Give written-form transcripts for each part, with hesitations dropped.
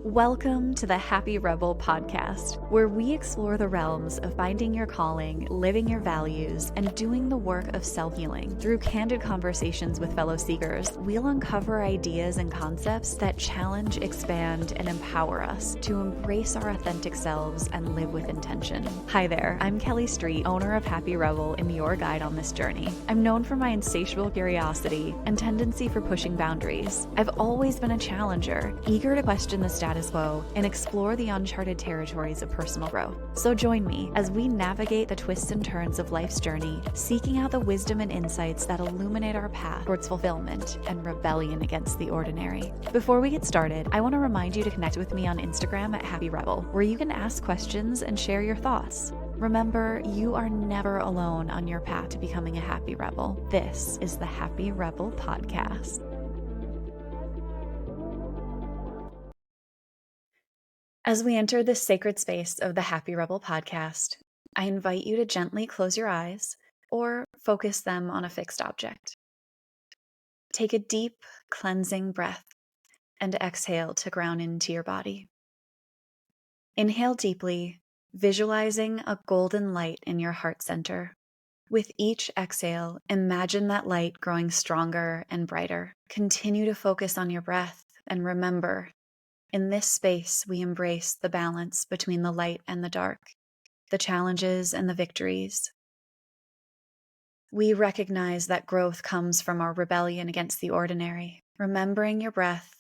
Welcome to the Happy Rebel podcast, where we explore the realms of finding your calling, living your values, and doing the work of self-healing. Through candid conversations with fellow seekers, we'll uncover ideas and concepts that challenge, expand, and empower us to embrace our authentic selves and live with intention. Hi there, I'm Kelly Street, owner of Happy Rebel and your guide on this journey. I'm known for my insatiable curiosity and tendency for pushing boundaries. I've always been a challenger, eager to question the status quo and explore the uncharted territories of personal growth. So join me as we navigate the twists and turns of life's journey, seeking out the wisdom and insights that illuminate our path towards fulfillment and rebellion against the ordinary. Before we get started, I want to remind you to connect with me on Instagram at Happy Rebel, where you can ask questions and share your thoughts. Remember, you are never alone on your path to becoming a happy rebel. This is the Happy Rebel Podcast. As we enter this sacred space of the Happy Rebel Podcast, I invite you to gently close your eyes or focus them on a fixed object. Take a deep, cleansing breath and exhale to ground into your body. Inhale deeply, visualizing a golden light in your heart center. With each exhale, imagine that light growing stronger and brighter. Continue to focus on your breath and remember, in this space, we embrace the balance between the light and the dark, the challenges and the victories. We recognize that growth comes from our rebellion against the ordinary. Remembering your breath,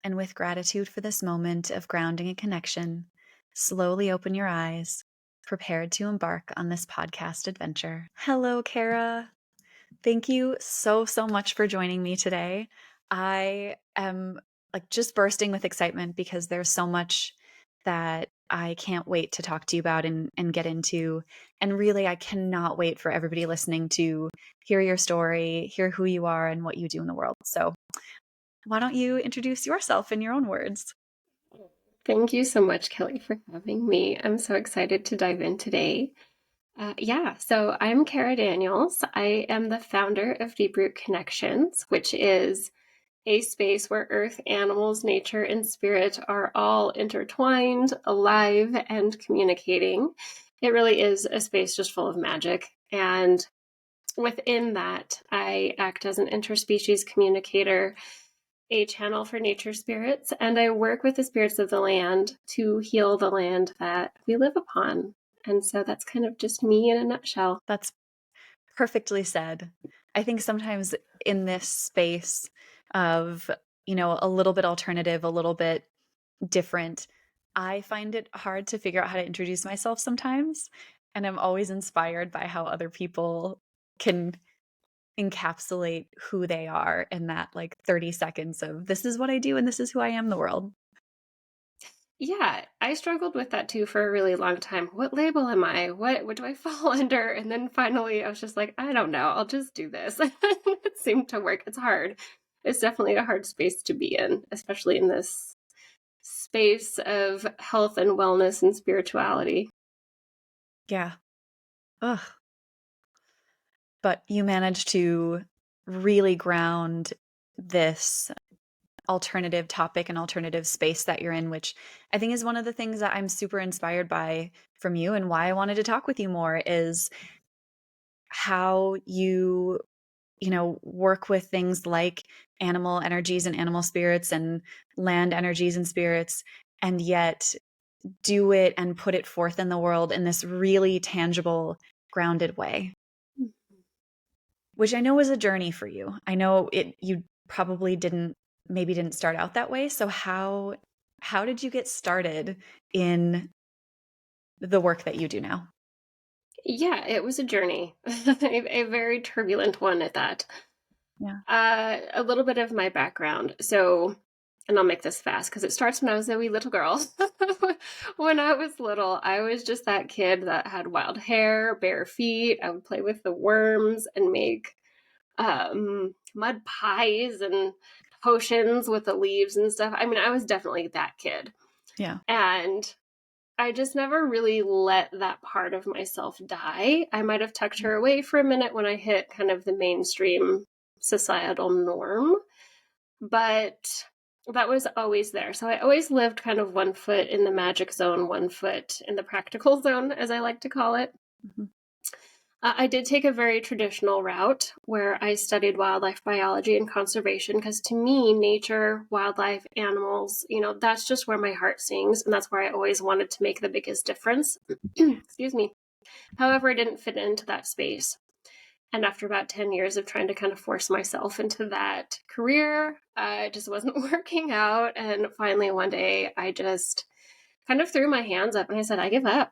and with gratitude for this moment of grounding and connection, slowly open your eyes, prepared to embark on this podcast adventure. Hello, Kara. Thank you so much for joining me today. I am just bursting with excitement because there's so much that I can't wait to talk to you about and get into. And really, I cannot wait for everybody listening to hear your story, hear who you are and what you do in the world. So why don't you introduce yourself in your own words? Thank you so much, Kelly, for having me. I'm so excited to dive in today. So I'm Kara Daniels. I am the founder of DeepRoot Connections, which is a space where earth, animals, nature, and spirit are all intertwined, alive, and communicating. It really is a space just full of magic. And within that, I act as an interspecies communicator, a channel for nature spirits, and I work with the spirits of the land to heal the land that we live upon. And so that's kind of just me in a nutshell. That's perfectly said. I think sometimes in this space of, a little bit alternative, a little bit different, I find it hard to figure out how to introduce myself sometimes. And I'm always inspired by how other people can encapsulate who they are in that 30 seconds of this is what I do and this is who I am in the world. Yeah, I struggled with that too for a really long time. What label am I? What do I fall under? And then finally I was just like, I don't know, I'll just do this. It seemed to work. It's hard. It's definitely a hard space to be in, especially in this space of health and wellness and spirituality. Yeah. Ugh. But you managed to really ground this alternative topic and alternative space that you're in, which I think is one of the things that I'm super inspired by from you, and why I wanted to talk with you more is how you work with things like animal energies and animal spirits and land energies and spirits, and yet do it and put it forth in the world in this really tangible, grounded way, which I know was a journey for you. I know you probably didn't start out that way. So how did you get started in the work that you do now? Yeah, it was a journey, a very turbulent one at that. Yeah. A little bit of my background. So, and I'll make this fast because it starts when I was a wee little girl. When I was little, I was just that kid that had wild hair, bare feet. I would play with the worms and make mud pies and potions with the leaves and stuff. I mean, I was definitely that kid. Yeah. And I just never really let that part of myself die. I might have tucked her away for a minute when I hit kind of the mainstream societal norm. But that was always there. So I always lived kind of one foot in the magic zone, one foot in the practical zone, as I like to call it. Mhm. I did take a very traditional route where I studied wildlife biology and conservation because to me, nature, wildlife, animals, that's just where my heart sings. And that's where I always wanted to make the biggest difference. Excuse me. However, I didn't fit into that space. And after about 10 years of trying to kind of force myself into that career, it just wasn't working out. And finally, one day, I just kind of threw my hands up and I said, I give up.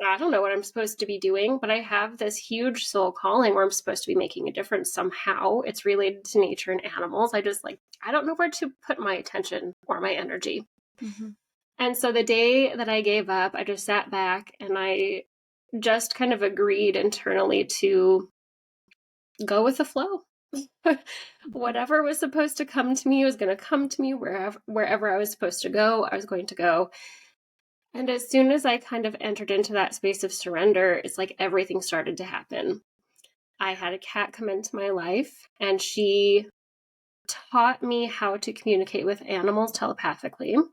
I don't know what I'm supposed to be doing, but I have this huge soul calling where I'm supposed to be making a difference somehow. It's related to nature and animals. I don't know where to put my attention or my energy. Mhm. And so the day that I gave up, I just sat back and I just kind of agreed internally to go with the flow. Whatever was supposed to come to me was going to come to me. Wherever I was supposed to go, I was going to go. And as soon as I kind of entered into that space of surrender, it's like everything started to happen. I had a cat come into my life, and she taught me how to communicate with animals telepathically. And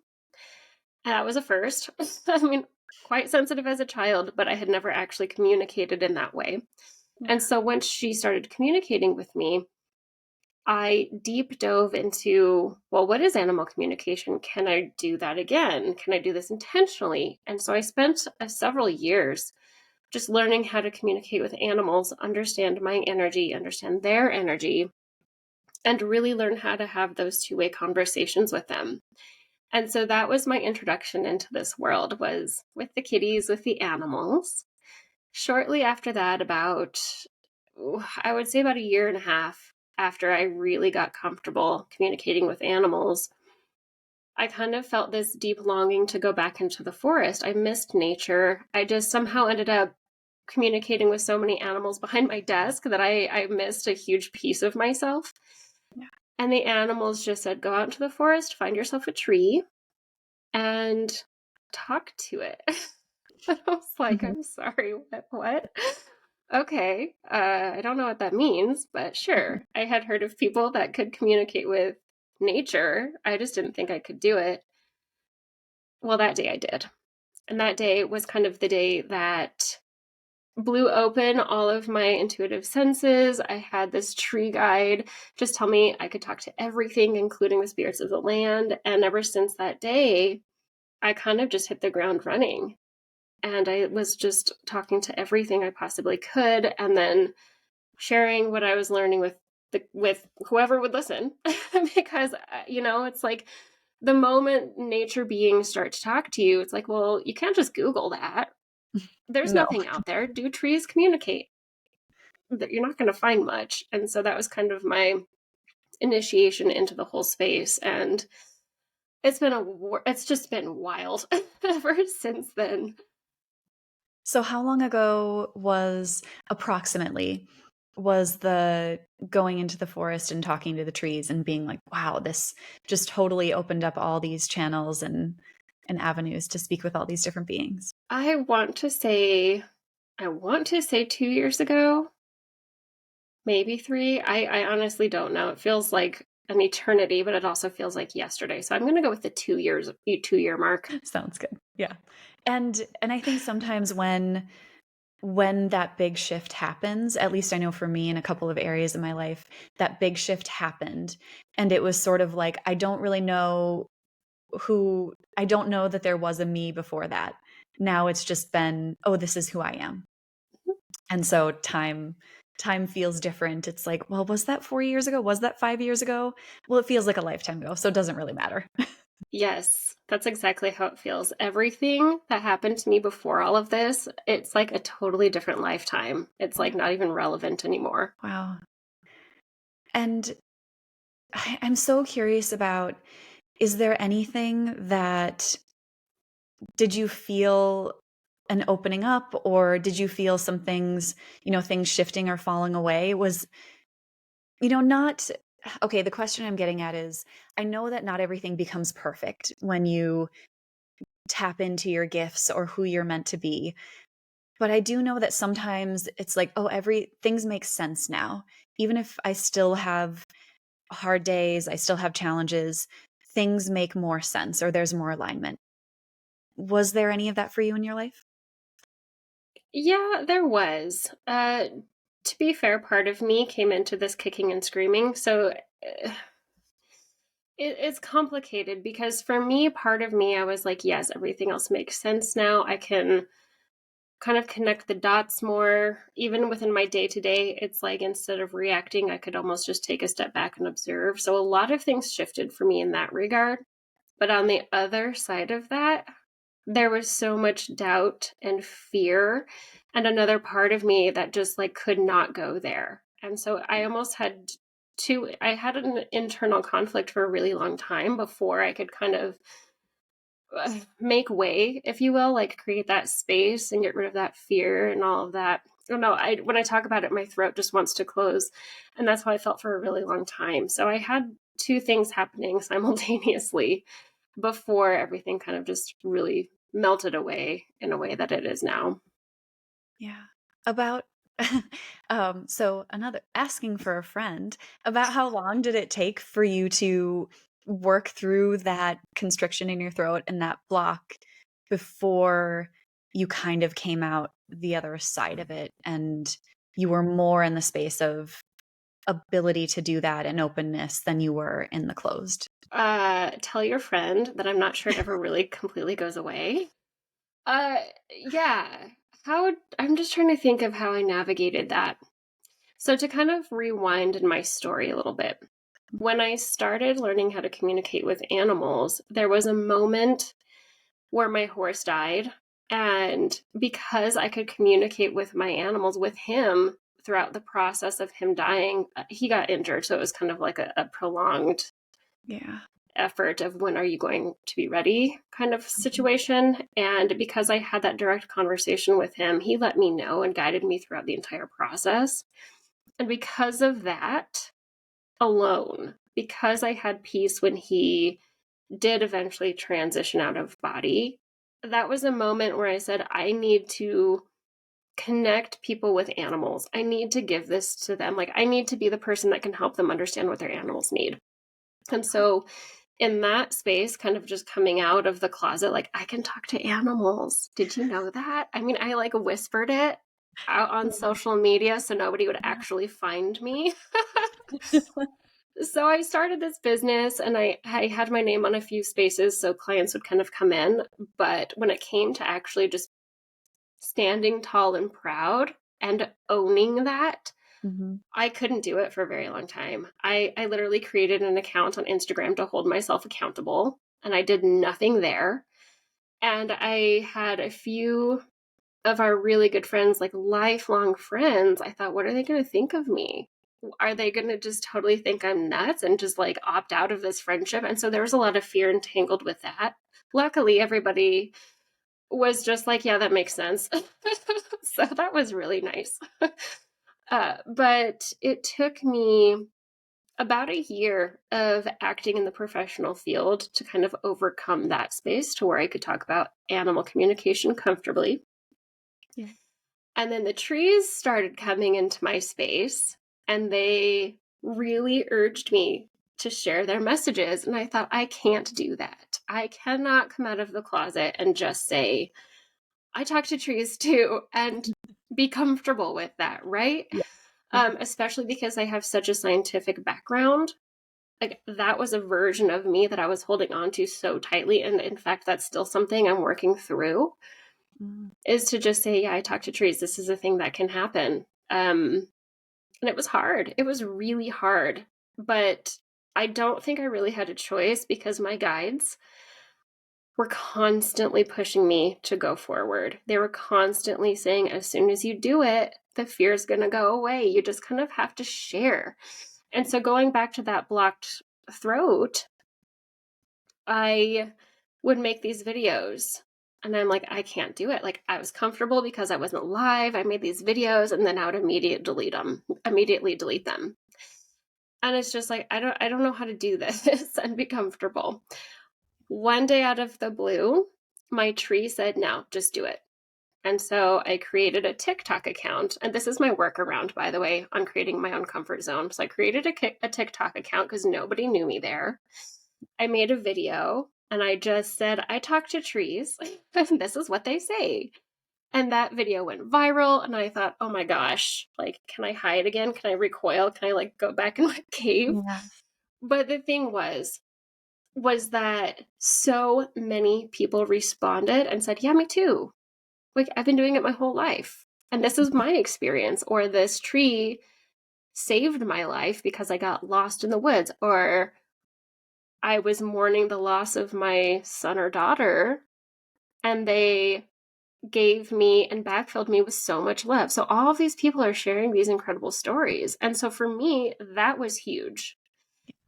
that was a first. I mean, quite sensitive as a child, but I had never actually communicated in that way. Yeah. And so once she started communicating with me, I deep dove into, well, what is animal communication? Can I do that again? Can I do this intentionally? And so I spent several years just learning how to communicate with animals, understand my energy, understand their energy, and really learn how to have those two-way conversations with them. And so that was my introduction into this world, was with the kitties, with the animals. Shortly after that, I would say about a year and a half after I really got comfortable communicating with animals, I kind of felt this deep longing to go back into the forest. I missed nature. I just somehow ended up communicating with so many animals behind my desk that I missed a huge piece of myself. Yeah. And the animals just said, go out into the forest, find yourself a tree, and talk to it. I was like, Mhm. I'm sorry, what? Okay, I don't know what that means, but Mhm. sure. I had heard of people that could communicate with nature. I just didn't think I could do it. Well, that day I did. And that day was kind of the day that blew open all of my intuitive senses. I had this tree guide just tell me I could talk to everything, including the spirits of the land. And ever since that day, I kind of just hit the ground running. And I was just talking to everything I possibly could, and then sharing what I was learning with whoever would listen. Because it's like the moment nature beings start to talk to you, it's like, well, you can't just Google that. There's No. nothing out there. Do trees communicate? You're not going to find much. And so that was kind of my initiation into the whole space, and it's just been wild ever since then. So how long ago was approximately the going into the forest and talking to the trees and being like, wow, this just totally opened up all these channels and avenues to speak with all these different beings? I want to say 2 years ago, maybe three. I honestly don't know. It feels like an eternity, but it also feels like yesterday. So I'm going to go with the 2 year mark. Sounds good. Yeah. And I think sometimes when that big shift happens, at least I know for me in a couple of areas of my life, that big shift happened. And it was sort of like, I don't really know I don't know that there was a me before that. Now it's just been, oh, this is who I am. And so time feels different. It's like, well, was that 4 years ago? Was that 5 years ago? Well, it feels like a lifetime ago, so it doesn't really matter. Yes, that's exactly how it feels. Everything that happened to me before all of this, it's like a totally different lifetime. It's like not even relevant anymore. Wow. And I'm so curious about, is there anything that, did you feel an opening up, or did you feel some things, things shifting or falling away? Was, not okay. The question I'm getting at is, I know that not everything becomes perfect when you tap into your gifts or who you're meant to be. But I do know that sometimes it's like, oh, things make sense now. Even if I still have hard days, I still have challenges, things make more sense or there's more alignment. Was there any of that for you in your life? Yeah, there was. To be fair, part of me came into this kicking and screaming. So it's complicated because for me, part of me, I was like, yes, everything else makes sense now. I can kind of connect the dots more. Even within my day to day, it's like instead of reacting, I could almost just take a step back and observe. So a lot of things shifted for me in that regard. But on the other side of that, there was so much doubt and fear and another part of me that just like could not go there. And so I almost had I had an internal conflict for a really long time before I could kind of make way, if you will, like create that space and get rid of that fear and all of that. I don't know. When I talk about it, my throat just wants to close, and that's how I felt for a really long time. So I had two things happening simultaneously before everything kind of just really melted away in a way that it is now. Yeah. About so another asking for a friend, about how long did it take for you to work through that constriction in your throat and that block before you kind of came out the other side of it and you were more in the space of ability to do that and openness than you were in the closed? Tell your friend that I'm not sure it ever really completely goes away. Uh, yeah. I'm just trying to think of how I navigated that. So to kind of rewind in my story a little bit, when I started learning how to communicate with animals, there was a moment where my horse died. And because I could communicate with my animals, with him throughout the process of him dying, he got injured. So it was kind of like a prolonged Yeah. effort of when are you going to be ready kind of situation. And because I had that direct conversation with him, he let me know and guided me throughout the entire process. And because of that alone, because I had peace when he did eventually transition out of body, that was a moment where I said, I need to connect people with animals. I need to give this to them. Like, I need to be the person that can help them understand what their animals need. And so, in that space, kind of just coming out of the closet, like, I can talk to animals. Did you know that? I mean, I like whispered it out on social media so nobody would actually find me. So I started this business and I had my name on a few spaces so clients would kind of come in. But when it came to actually just standing tall and proud and owning that, Mhm. I couldn't do it for a very long time. I literally created an account on Instagram to hold myself accountable, and I did nothing there. And I had a few of our really good friends, like lifelong friends. I thought, what are they going to think of me? Are they going to just totally think I'm nuts and just like opt out of this friendship? And so there was a lot of fear entangled with that. Luckily, everybody was just like, yeah, that makes sense. So that was really nice. But it took me about a year of acting in the professional field to kind of overcome that space to where I could talk about animal communication comfortably. Yeah. And then the trees started coming into my space and they really urged me to share their messages. And I thought, I can't do that. I cannot come out of the closet and just say, I talk to trees too, and be comfortable with that, right? Yeah. Yeah. Especially because I have such a scientific background. Like that was a version of me that I was holding on to so tightly. And in fact, that's still something I'm working through Mm. is to just say, yeah, I talk to trees. This is a thing that can happen. And it was hard. It was really hard. But I don't think I really had a choice because my guides were constantly pushing me to go forward. They were constantly saying, as soon as you do it, the fear is going to go away. You just kind of have to share. And so going back to that blocked throat, I would make these videos and I'm like, I can't do it. Like I was comfortable because I wasn't live. I made these videos and then I would immediately delete them. And it's just like, I don't know how to do this and be comfortable. One day out of the blue, my tree said, no, just do it. And so I created a TikTok account. And this is my workaround, by the way, on creating my own comfort zone. So I created a TikTok account because nobody knew me there. I made a video and I just said, I talk to trees. And this is what they say. And that video went viral. And I thought, oh my gosh, like, can I hide again? Can I recoil? Can I like go back in my cave? Yeah. But the thing was that so many people responded and said, yeah, me too. Like, I've been doing it my whole life. And this is my experience. Or this tree saved my life because I got lost in the woods. Or I was mourning the loss of my son or daughter, and they gave me and backfilled me with so much love. So all of these people are sharing these incredible stories. And so for me, that was huge.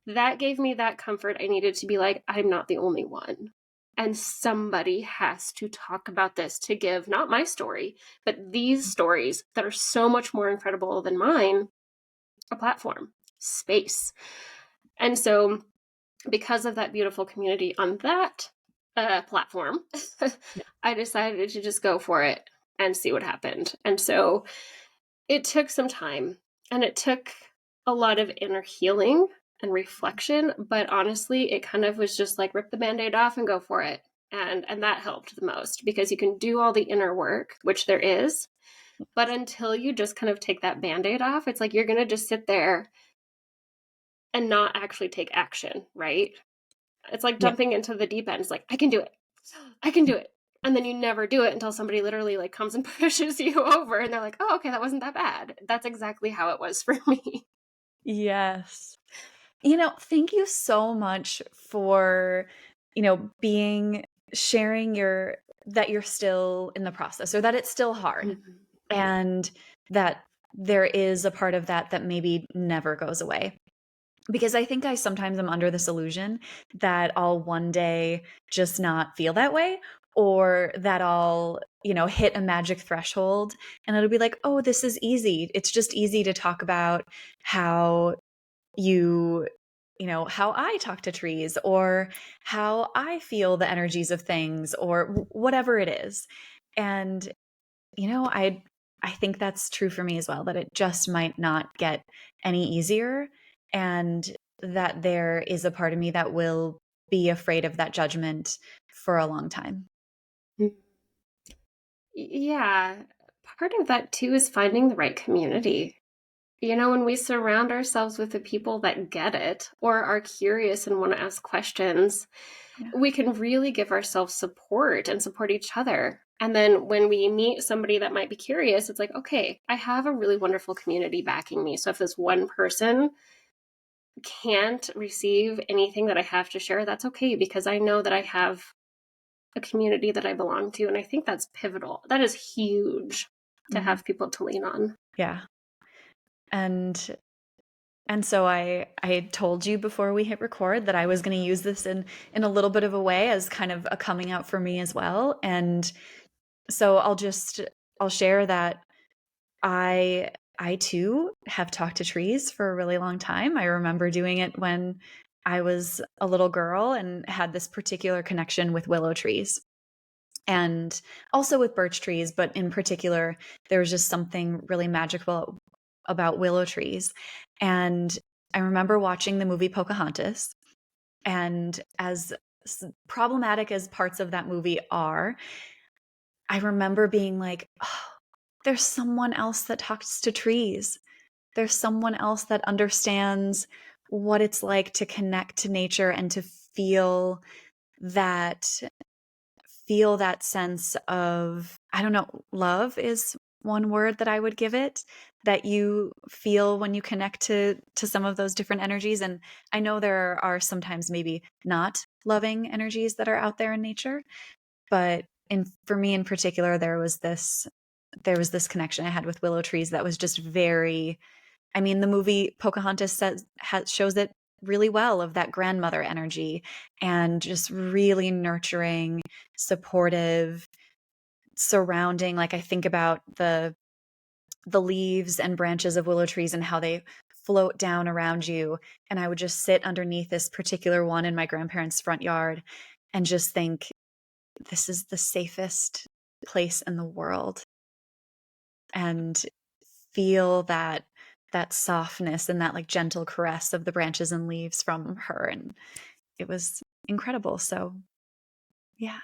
That gave me that comfort I needed to be like, I'm not the only one. And somebody has to talk about this to give not my story, but these stories that are so much more incredible than mine a platform, space. And so, because of that beautiful community on that platform, I decided to just go for it and see what happened. And so, it took some time and it took a lot of inner healing and reflection, but honestly, it kind of was just like rip the band-aid off and go for it. And that helped the most because you can do all the inner work, which there is, but until you just kind of take that band-aid off, it's like you're going to just sit there and not actually take action, right? It's like Yeah. jumping into the deep end. It's like, I can do it. I can do it. And then you never do it until somebody literally like comes and pushes you over and they're like, oh, okay, that wasn't that bad. That's exactly how it was for me. Yes. Thank you so much for, being sharing that you're still in the process or that it's still hard Mhm. and that there is a part of that maybe never goes away. Because I think I sometimes am under this illusion that I'll one day just not feel that way or that I'll, hit a magic threshold and it'll be like, oh, this is easy. It's just easy to talk about how you how I talk to trees or how I feel the energies of things or whatever it is. And I think that's true for me as well, that it just might not get any easier and that there is a part of me that will be afraid of that judgment for a long time. Yeah. Part of that too is finding the right community. When we surround ourselves with the people that get it or are curious and want to ask questions, Yeah. we can really give ourselves support and support each other. And then when we meet somebody that might be curious, it's like, okay, I have a really wonderful community backing me. So if this one person can't receive anything that I have to share, that's okay because I know that I have a community that I belong to. And I think that's pivotal. That is huge to Mhm. have people to lean on. Yeah. And so I told you before we hit record that I was going to use this in a little bit of a way as kind of a coming out for me as well. And so I'll share that I too have talked to trees for a really long time. I remember doing it when I was a little girl and had this particular connection with willow trees and also with birch trees, but in particular, there was just something really magical about willow trees. And I remember watching the movie Pocahontas, and as problematic as parts of that movie are, I remember being like, oh, there's someone else that talks to trees. There's someone else that understands what it's like to connect to nature and to that feel that sense of, I don't know, love is one word that I would give it, that you feel when you connect to some of those different energies. And I know there are sometimes maybe not loving energies that are out there in nature, but for me in particular, there was this connection I had with willow trees that was just very, I mean, the movie Pocahontas shows it really well, of that grandmother energy and just really nurturing, supportive, surrounding. Like I think about the leaves and branches of willow trees and how they float down around you, and I would just sit underneath this particular one in my grandparents' front yard and just think, this is the safest place in the world and feel that softness and that like gentle caress of the branches and leaves from her. And it was incredible. So yeah,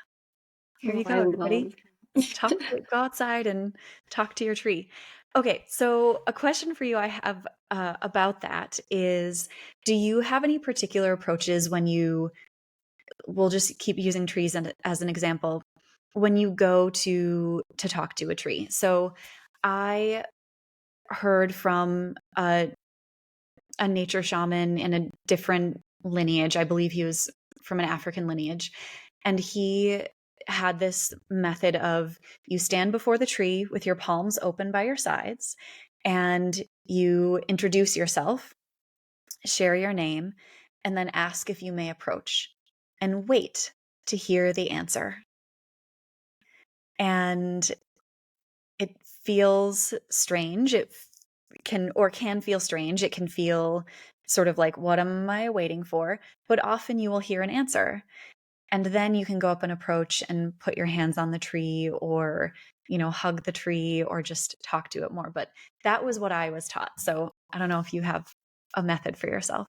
here Oh, you I go, everybody. love. Go outside and talk to your tree. Okay, so a question for you I have about that is, do you have any particular approaches when we'll just keep using trees as an example, when you go to talk to a tree? So I heard from a nature shaman in a different lineage. I believe he was from an African lineage. And he had this method of, you stand before the tree with your palms open by your sides and you introduce yourself, share your name, and then ask if you may approach and wait to hear the answer. And it feels strange. It can feel strange. It can feel sort of like, what am I waiting for? But often you will hear an answer. And then you can go up and approach and put your hands on the tree, or, hug the tree, or just talk to it more. But that was what I was taught. So I don't know if you have a method for yourself.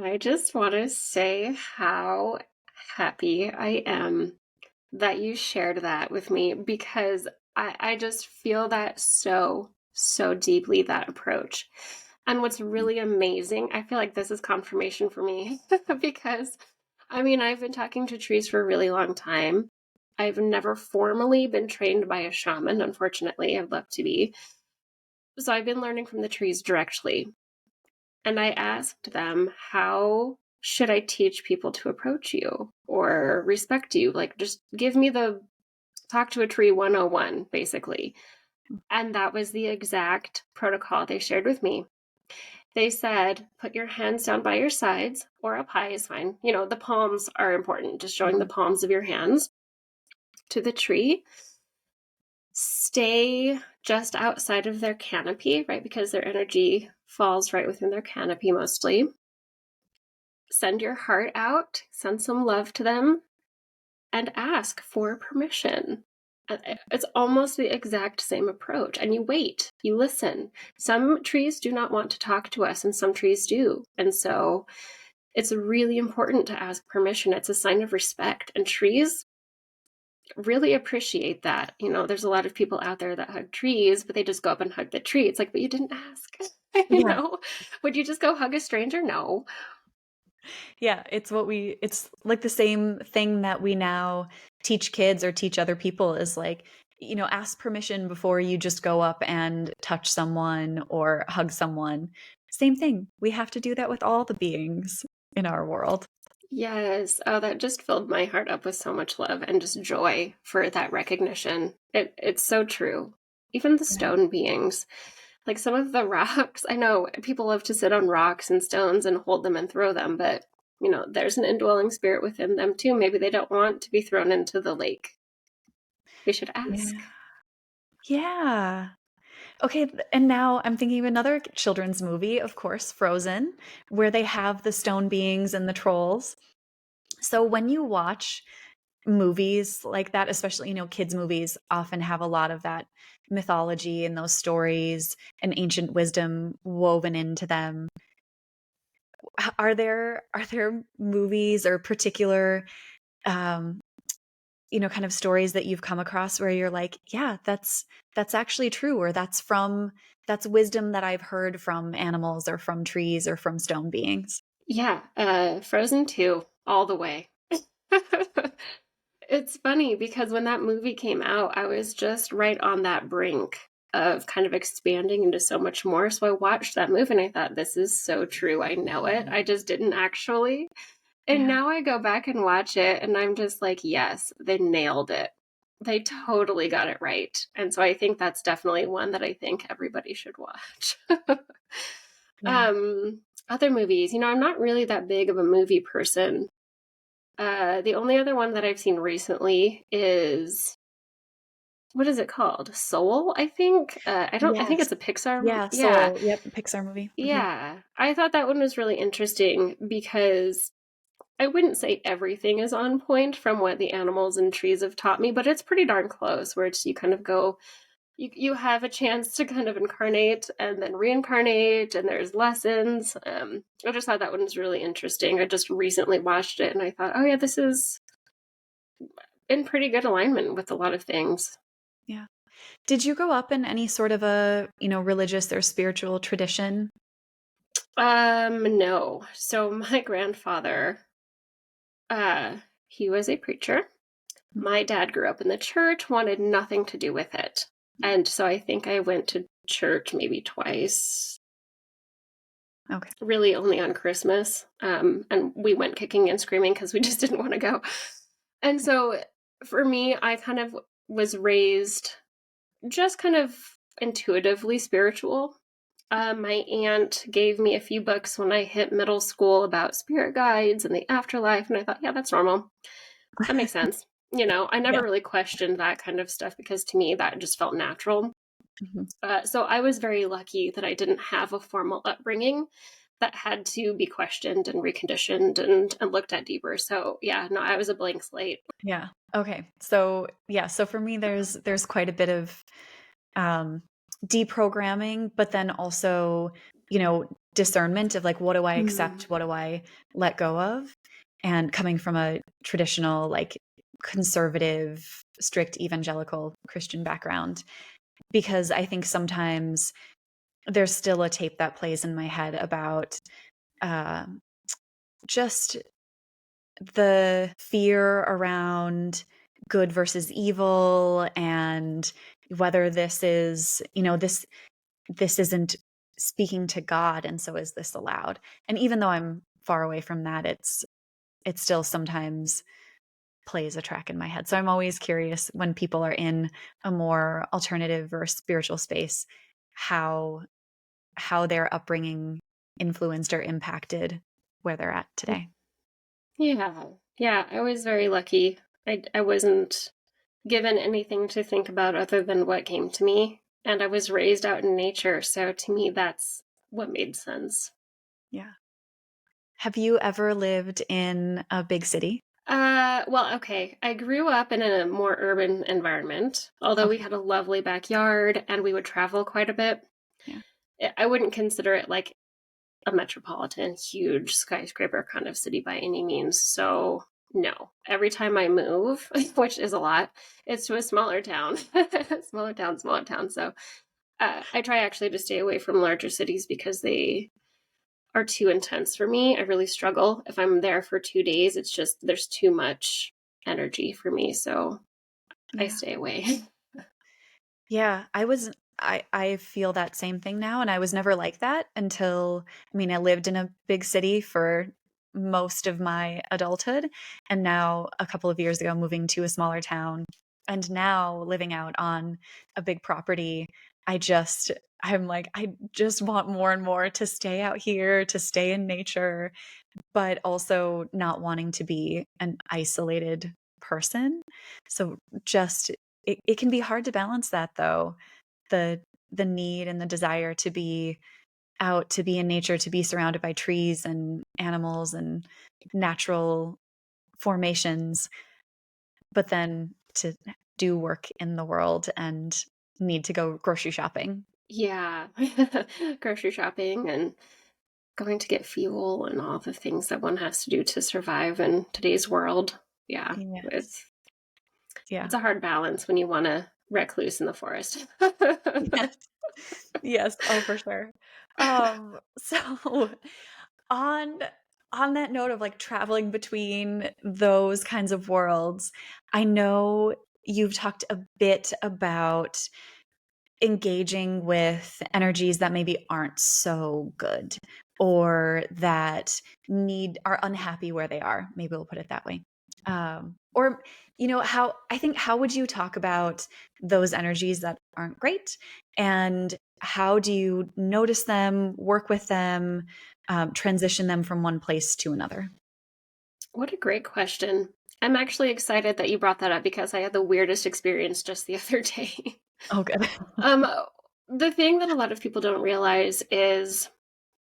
I just want to say how happy I am that you shared that with me, because I just feel that so, so deeply, that approach. And what's really amazing, I feel like this is confirmation for me because I mean, I've been talking to trees for a really long time. I've never formally been trained by a shaman, unfortunately. I'd love to be. So I've been learning from the trees directly. And I asked them, how should I teach people to approach you or respect you? Like, just give me the talk to a tree 101, basically. And that was the exact protocol they shared with me. They said, put your hands down by your sides, or up high is fine. The palms are important, just showing the palms of your hands to the tree. Stay just outside of their canopy, right? Because their energy falls right within their canopy mostly. Send your heart out, send some love to them, and ask for permission. It's almost the exact same approach. And you wait, you listen. Some trees do not want to talk to us, and some trees do. And so it's really important to ask permission. It's a sign of respect. And trees really appreciate that. There's a lot of people out there that hug trees, but they just go up and hug the tree. It's like, but you didn't ask. Yeah. Would you just go hug a stranger? No. Yeah, it's like the same thing that we now teach kids or teach other people, is like, ask permission before you just go up and touch someone or hug someone. Same thing. We have to do that with all the beings in our world. Yes. Oh, that just filled my heart up with so much love and just joy for that recognition. It's so true. Even the Yeah. stone beings, like some of the rocks, I know people love to sit on rocks and stones and hold them and throw them, but there's an indwelling spirit within them too. Maybe they don't want to be thrown into the lake. We should ask. Yeah. Yeah. Okay, and now I'm thinking of another children's movie, of course, Frozen, where they have the stone beings and the trolls. So when you watch movies like that, especially, kids' movies often have a lot of that mythology and those stories and ancient wisdom woven into them. Are there movies or particular um, kind of stories that you've come across where you're like, yeah, that's actually true, or that's wisdom that I've heard from animals or from trees or from stone beings? Yeah, Frozen 2, all the way. It's funny because when that movie came out, I was just right on that brink of kind of expanding into so much more. So I watched that movie and I thought, this is so true. I know it. I just didn't actually. And Yeah. now I go back and watch it and I'm just like, yes, they nailed it. They totally got it right. And so I think that's definitely one that I think everybody should watch. Yeah. um, Other movies, I'm not really that big of a movie person. The only other one that I've seen recently is, what is it called? Soul, I think. I think Yes. it's a Pixar. Yeah, Yeah. Soul. Yep, Pixar movie. Yeah. I thought that one was really interesting because I wouldn't say everything is on point from what the animals and trees have taught me, but it's pretty darn close where it's you kind of go you have a chance to kind of incarnate and then reincarnate and there's lessons. I just thought that one was really interesting. I just recently watched it and I thought, oh yeah, this is in pretty good alignment with a lot of things. Yeah. Did you grow up in any sort of a, religious or spiritual tradition? No. So my grandfather, uh, he was a preacher. My dad grew up in the church, wanted nothing to do with it. And so I think I went to church maybe twice, Okay. really only on Christmas. And we went kicking and screaming because we just didn't want to go. And so for me, I kind of was raised just kind of intuitively spiritual. My aunt gave me a few books when I hit middle school about spirit guides and the afterlife. And I thought, yeah, that's normal. That makes sense. I never Yeah. really questioned that kind of stuff because to me that just felt natural. Mhm. So I was very lucky that I didn't have a formal upbringing that had to be questioned and reconditioned and looked at deeper. So yeah, no, I was a blank slate. Yeah. Okay. So yeah, so for me there's quite a bit of um deprogramming, but then also, discernment of like what do I accept, what do I let go of? And coming from a traditional like conservative, strict evangelical Christian background, because I think sometimes there's still a tape that plays in my head about uh, just the fear around good versus evil, and whether this is, this isn't speaking to God, and so is this allowed? And even though I'm far away from that, it still sometimes plays a track in my head. So I'm always curious when people are in a more alternative or spiritual space, how their upbringing influenced or impacted where they're at today. Yeah. Yeah. I was very lucky. I wasn't given anything to think about other than what came to me. And I was raised out in nature. So to me, that's what made sense. Yeah. Have you ever lived in a big city? Well, okay. I grew up in a more urban environment, although we Okay. had a lovely backyard and we would travel quite a bit. Yeah. I wouldn't consider it like a metropolitan, huge skyscraper kind of city by any means. So, no. Every time I move, which is a lot, it's to a smaller town. Smaller town, smaller town. So, I try actually to stay away from larger cities because they are too intense for me. I really struggle. If I'm there for 2 days, it's just there's too much energy for me. So, I Yeah. stay away. Yeah, I feel that same thing now, and I was never like that until, I mean, I lived in a big city for most of my adulthood, and now a couple of years ago moving to a smaller town, and now living out on a big property, I'm like, I just want more and more to stay out here, to stay in nature, but also not wanting to be an isolated person. So just it can be hard to balance that though. The the need and the desire to be out, to be in nature, to be surrounded by trees and animals and natural formations, but then to do work in the world and need to go grocery shopping. Yeah. Grocery shopping and going to get fuel and all the things that one has to do to survive in today's world. Yeah, Yes. it's Yeah. a hard balance when you want to recluse in the forest. Yes. Yes. Oh, for sure. So on that note of like traveling between those kinds of worlds, I know you've talked a bit about engaging with energies that maybe aren't so good, or that are unhappy where they are. Maybe we'll put it that way. Or, how would you talk about those energies that aren't great, and how do you notice them, work with them, transition them from one place to another? What a great question. I'm actually excited that you brought that up because I had the weirdest experience just the other day. Oh, good. um, the thing that a lot of people don't realize is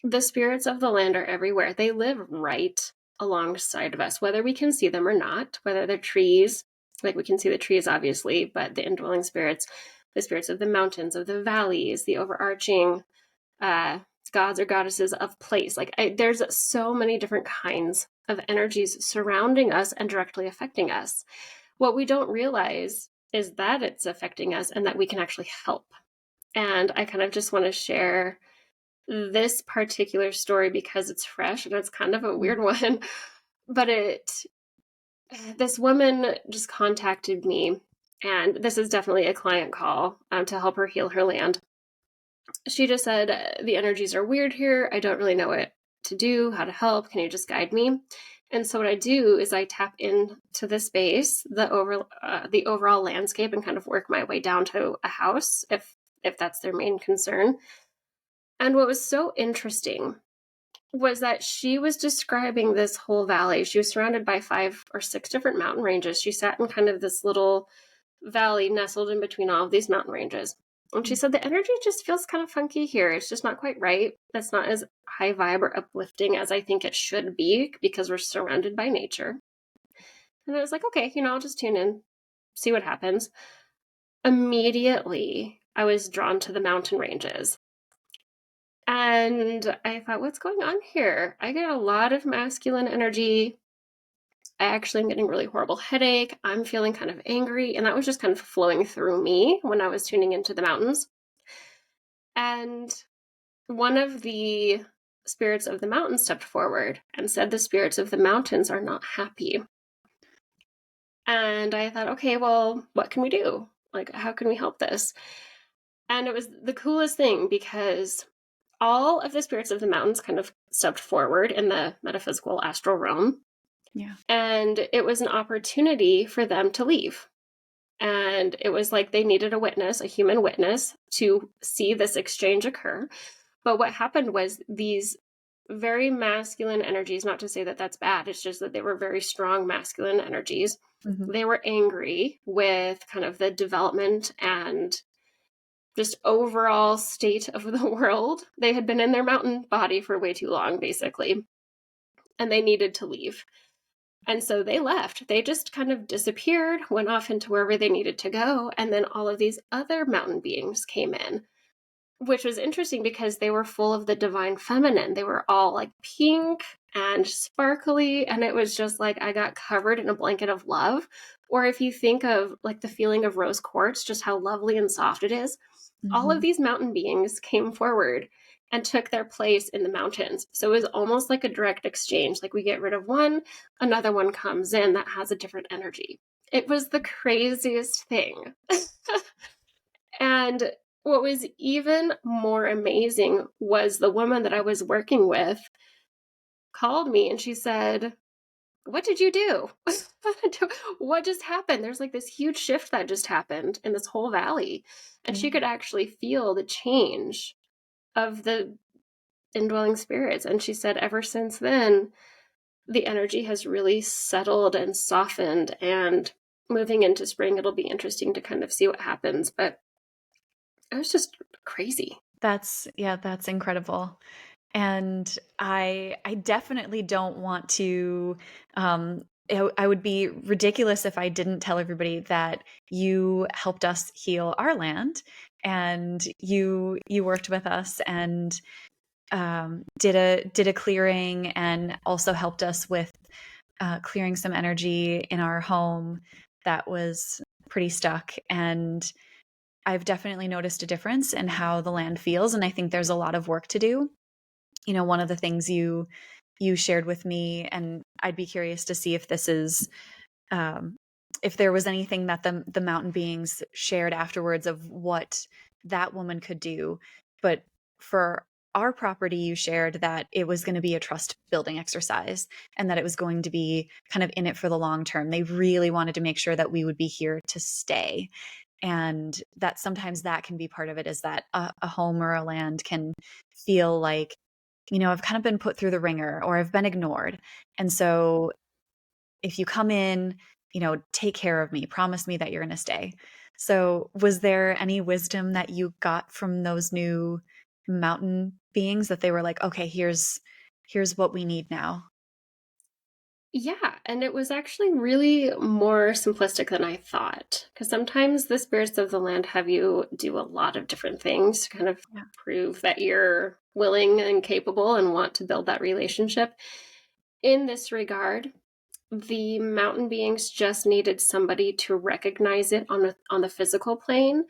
the spirits of the land are everywhere. They live right alongside of us, whether we can see them or not, whether they're trees, like we can see the trees, obviously, but the indwelling spirits, the spirits of the mountains, of the valleys, the overarching uh, gods or goddesses of place. There's so many different kinds of energies surrounding us and directly affecting us. What we don't realize is that it's affecting us and that we can actually help. And I kind of just want to share this particular story because it's fresh and it's kind of a weird one. But this woman just contacted me, and this is definitely a client call to help her heal her land. She just said, the energies are weird here. I don't really know what to do, how to help. Can you just guide me? And so what I do is I tap into the space, the overall landscape, and kind of work my way down to a house if that's their main concern. And what was so interesting was that she was describing this whole valley. She was surrounded by 5 or 6 different mountain ranges. She sat in kind of this little valley nestled in between all of these mountain ranges. And she said the energy just feels kind of funky here. It's just not quite right. It's not as high vibe or uplifting as I think it should be because we're surrounded by nature. And I was like, okay, I'll just tune in, see what happens. Immediately, I was drawn to the mountain ranges. And I thought, what's going on here? I get a lot of masculine energy. I actually am getting really horrible headache. I'm feeling kind of angry. And that was just kind of flowing through me when I was tuning into the mountains. And one of the spirits of the mountain stepped forward and said the spirits of the mountains are not happy. And I thought, okay, well, what can we do? Like, how can we help this? And it was the coolest thing because all of the spirits of the mountains kind of stepped forward in the metaphysical astral realm. Yeah. And it was an opportunity for them to leave. And it was like they needed a witness, a human witness, to see this exchange occur. But what happened was these very masculine energies, not to say that that's bad, it's just that they were very strong masculine energies. Mm-hmm. They were angry with kind of the development and just overall state of the world. They had been in their mountain body for way too long, basically, and they needed to leave. And so they left. They just kind of disappeared, went off into wherever they needed to go, and then all of these other mountain beings came in, which was interesting because they were full of the divine feminine. They were all like pink and sparkly, and it was just like I got covered in a blanket of love. Or if you think of like the feeling of rose quartz, just how lovely and soft it is, all of these mountain beings came forward and took their place in the mountains. So it was almost like a direct exchange. Like we get rid of one, another one comes in that has a different energy. It was the craziest thing. And what was even more amazing was the woman that I was working with called me and she said, what did you do? What just happened? There's like this huge shift that just happened in this whole valley. And she could actually feel the change of the indwelling spirits. And she said, ever since then, the energy has really settled and softened. And moving into spring, it'll be interesting to kind of see what happens. But it was just crazy. That's incredible. And I definitely don't want to I would be ridiculous if I didn't tell everybody that you helped us heal our land and you worked with us and did a clearing and also helped us with clearing some energy in our home that was pretty stuck. And I've definitely noticed a difference in how the land feels. And I think there's a lot of work to do. One of the things you shared with me, and I'd be curious to see if this is, if there was anything that the mountain beings shared afterwards of what that woman could do. But for our property, you shared that it was going to be a trust building exercise and that it was going to be kind of in it for the long term. They really wanted to make sure that we would be here to stay. And that sometimes that can be part of it, is that a home or a land can feel like, I've kind of been put through the ringer or I've been ignored. And so if you come in, take care of me, promise me that you're going to stay. So was there any wisdom that you got from those new mountain beings that they were like, okay, here's what we need now? Yeah, and it was actually really more simplistic than I thought. Because sometimes the spirits of the land have you do a lot of different things to kind of Yeah. prove that you're willing and capable and want to build that relationship. In this regard, the mountain beings just needed somebody to recognize it on the physical plane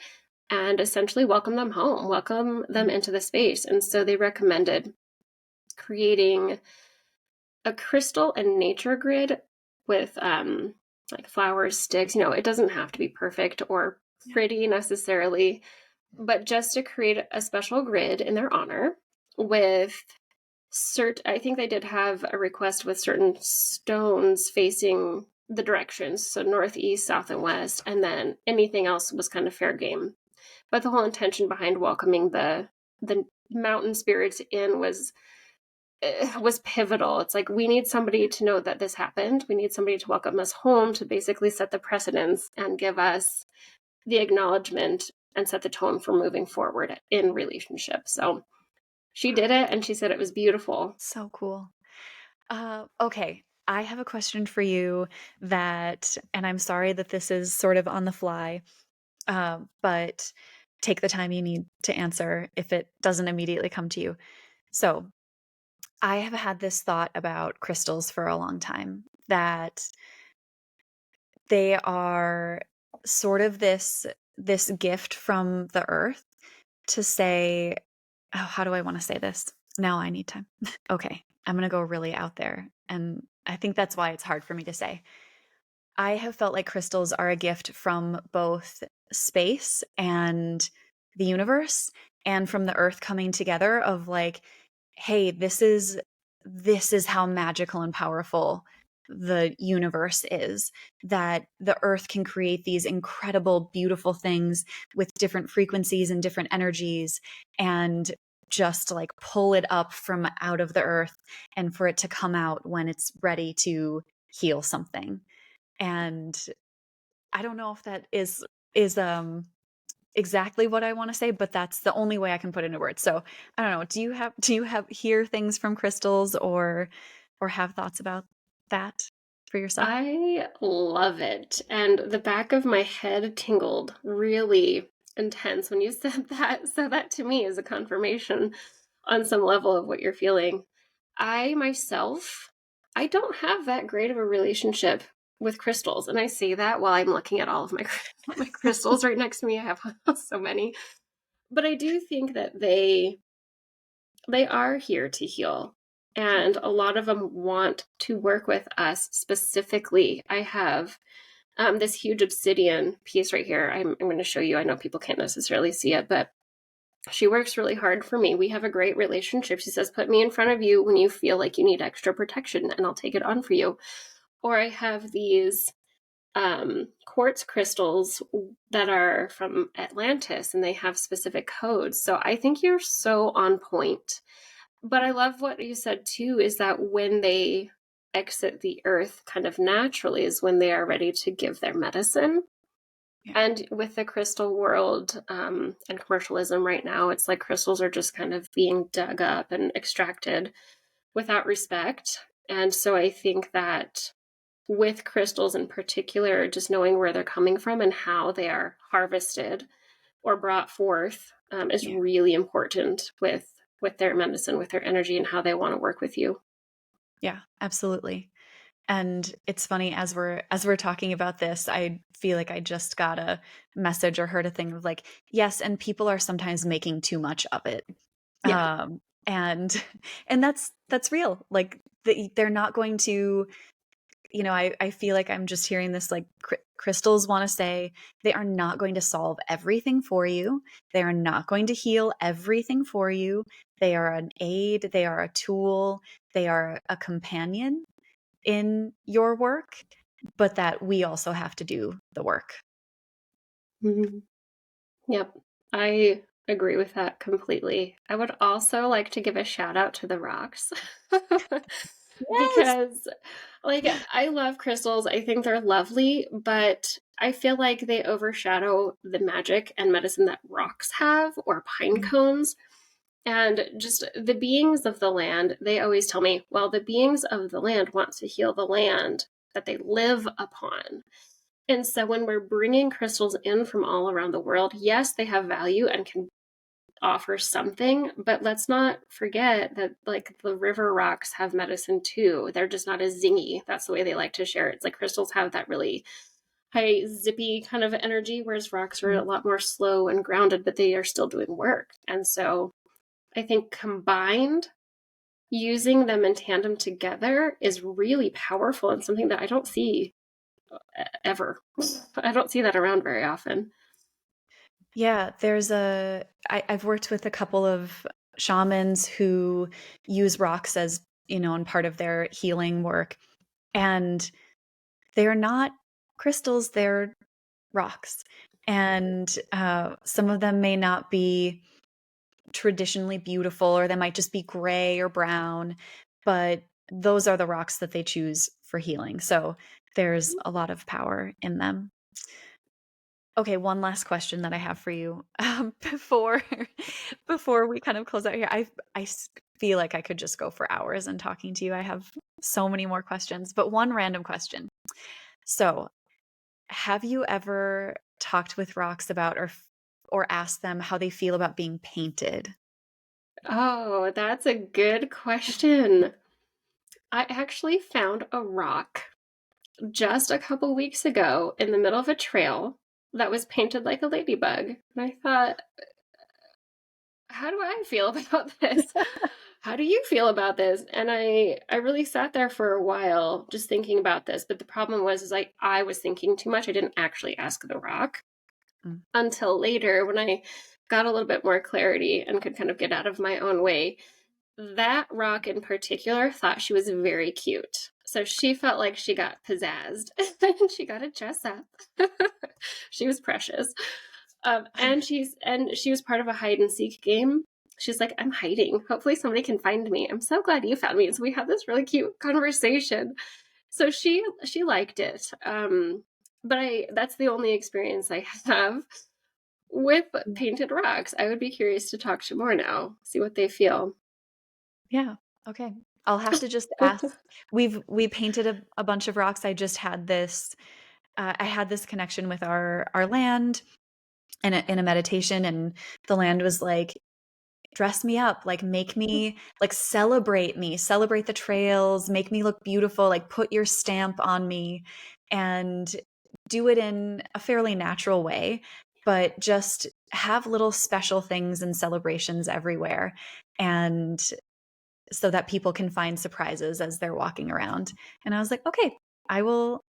and essentially welcome them home, welcome them Mhm. into the space. And so they recommended creating a crystal and nature grid with like flowers, sticks. It doesn't have to be perfect or Yeah. pretty necessarily, but just to create a special grid in their honor with I think they did have a request with certain stones facing the directions, so north, east, south, and west, and then anything else was kind of fair game. But the whole intention behind welcoming the mountain spirits in was pivotal. It's like we need somebody to know that this happened. We need somebody to welcome us home to basically set the precedence and give us the acknowledgement and set the tone for moving forward in relationships. So she did it and she said it was beautiful. So cool. Okay. I have a question for you and I'm sorry that this is sort of on the fly, but take the time you need to answer if it doesn't immediately come to you. So, I have had this thought about crystals for a long time that they are sort of this gift from the earth to say, oh, how do I want to say this? Now I need time. Okay, I'm going to go really out there. And I think that's why it's hard for me to say. I have felt like crystals are a gift from both space and the universe and from the earth coming together of like, hey, this is how magical and powerful the universe is, that the earth can create these incredible beautiful things with different frequencies and different energies, and just like pull it up from out of the earth and for it to come out when it's ready to heal something. And I don't know if that is exactly what I want to say, but that's the only way I can put it into words. So I don't know. Do you have hear things from crystals or have thoughts about that for yourself? I love it. And the back of my head tingled really intense when you said that. So that to me is a confirmation on some level of what you're feeling. I myself, I don't have that great of a relationship with crystals. And I say that while I'm looking at all of my my crystals right next to me. I have so many. But I do think that they are here to heal. Yeah. And a lot of them want to work with us specifically. I have this huge obsidian piece right here. I'm going to show you. I know people can't necessarily see it, but she works really hard for me. We have a great relationship. She says, put me in front of you when you feel like you need extra protection, and I'll take it on for you. Or I have these quartz crystals that are from Atlantis, and they have specific codes. So I think you're so on point. But I love what you said too, is that when they exit the earth kind of naturally is when they are ready to give their medicine. Yeah. And with the crystal world and commercialism right now, it's like crystals are just kind of being dug up and extracted without respect. And so I think that with crystals in particular, just knowing where they're coming from and how they are harvested or brought forth is Yeah. really important with their medicine, with their energy, and how they want to work with you. Yeah, absolutely. And it's funny as we're talking about this, I feel like I just got a message or heard a thing of like, yes, and people are sometimes making too much of it. Yeah. And and that's real. Like they're not going to, I feel like I'm just hearing this like crystals want to say they are not going to solve everything for you. They are not going to heal everything for you. They are an aid, they are a tool, they are a companion in your work, but that we also have to do the work. Mhm. Yep. I agree with that completely. I would also like to give a shout out to the rocks Yes. because, like, I love crystals. I think they're lovely, but I feel like they overshadow the magic and medicine that rocks have or pine Mm. cones. And just the beings of the land, they always tell me, well, the beings of the land want to heal the land that they live upon. And so when we're bringing crystals in from all around the world, yes, they have value and can offer something, but let's not forget that like the river rocks have medicine too. They're just not as zingy. That's the way they like to share it. It's like crystals have that really high zippy kind of energy, whereas rocks are a lot more slow and grounded, but they are still doing work. And so I think combined, using them in tandem together is really powerful and something that I don't see ever. I don't see that around very often. Yeah, I've worked with a couple of shamans who use rocks as, in part of their healing work. And they're not crystals, they're rocks. And some of them may not be traditionally beautiful, or they might just be gray or brown, but those are the rocks that they choose for healing. So there's a lot of power in them. Okay, one last question that I have for you before before we kind of close out here. Feel like I could just go for hours and talking to you. I have so many more questions, but one random question. So, have you ever talked with rocks about or asked them how they feel about being painted? Oh, that's a good question. I actually found a rock just a couple weeks ago in the middle of a trail that was painted like a ladybug. And I thought, how do I feel about this? How do you feel about this? And I really sat there for a while just thinking about this. But the problem was is like I was thinking too much. I didn't actually ask the rock Mm. until later when I got a little bit more clarity and could kind of get out of my own way. That rock in particular thought she was very cute. So she felt like she got pizzazzed and she got a dress up. She was precious. And she was part of a hide and seek game. She's like, I'm hiding. Hopefully somebody can find me. I'm so glad you found me. And so we had this really cute conversation. So she liked it. But that's the only experience I have with painted rocks. I would be curious to talk to more now, see what they feel. Yeah. Okay. I'll have to just ask. We painted a bunch of rocks. I just had this. I had this connection with our land in a meditation, and the land was like, dress me up, like make me, like celebrate me, celebrate the trails, make me look beautiful, like put your stamp on me, and do it in a fairly natural way, but just have little special things and celebrations everywhere. And so that people can find surprises as they're walking around. And I was like, okay, I will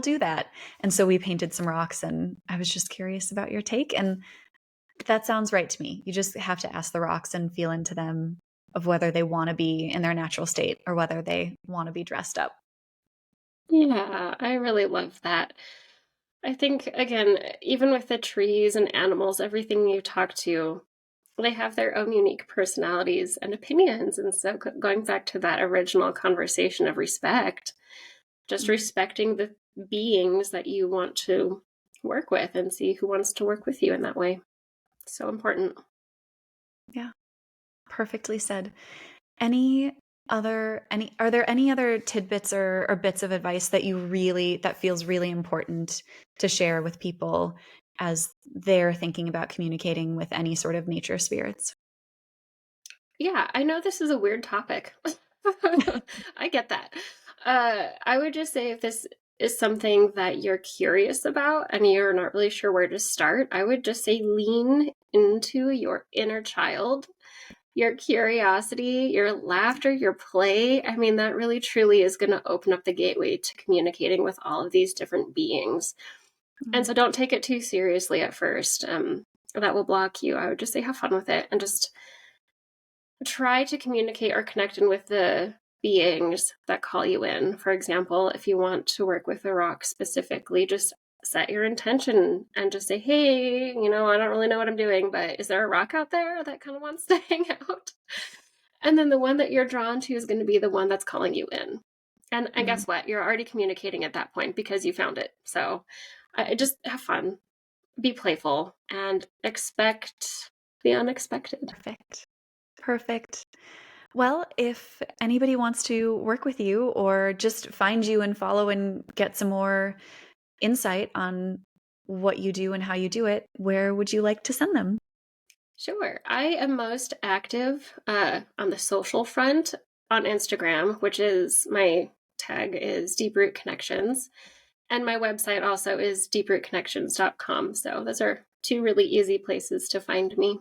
do that. And so we painted some rocks, and I was just curious about your take. And that sounds right to me. You just have to ask the rocks and feel into them of whether they want to be in their natural state or whether they want to be dressed up. Yeah, I really love that. I think, again, even with the trees and animals, everything you talk to, they have their own unique personalities and opinions. And so, going back to that original conversation of respect, just Mhm. respecting the beings that you want to work with and see who wants to work with you in that way. So important. Yeah, perfectly said. Are there any other tidbits or bits of advice that that feels really important to share with people as they're thinking about communicating with any sort of nature spirits? Yeah, I know this is a weird topic. I get that. I would just say if this is something that you're curious about and you're not really sure where to start, I would just say lean into your inner child, your curiosity, your laughter, your play. I mean, that really truly is going to open up the gateway to communicating with all of these different beings. And Mm. so don't take it too seriously at first. That will block you. I would just say have fun with it and just try to communicate or connect in with the beings that call you in. For example, if you want to work with a rock specifically, just set your intention and just say, hey, I don't really know what I'm doing, but is there a rock out there that kind of wants to hang out? And then the one that you're drawn to is going to be the one that's calling you in. And Mm. guess what? You're already communicating at that point because you found it. So I just have fun, be playful, and expect the unexpected. Perfect. Perfect. Well, if anybody wants to work with you or just find you and follow and get some more insight on what you do and how you do it, where would you like to send them? Sure. I am most active on the social front on Instagram, which is my tag is DeepRoot Connections. And my website also is deeprootconnections.com. So those are two really easy places to find me.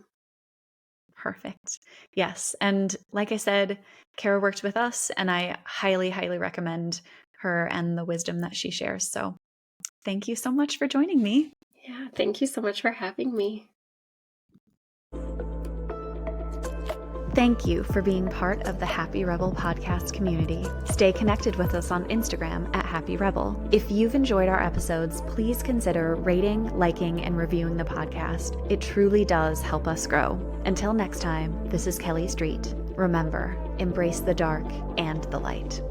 Perfect. Yes. And like I said, Kara worked with us, and I highly, highly recommend her and the wisdom that she shares. So thank you so much for joining me. Yeah, thank you so much for having me. Thank you for being part of the Happy Rebel podcast community. Stay connected with us on Instagram at Happy Rebel. If you've enjoyed our episodes, please consider rating, liking, and reviewing the podcast. It truly does help us grow. Until next time, this is Kelly Street. Remember, embrace the dark and the light.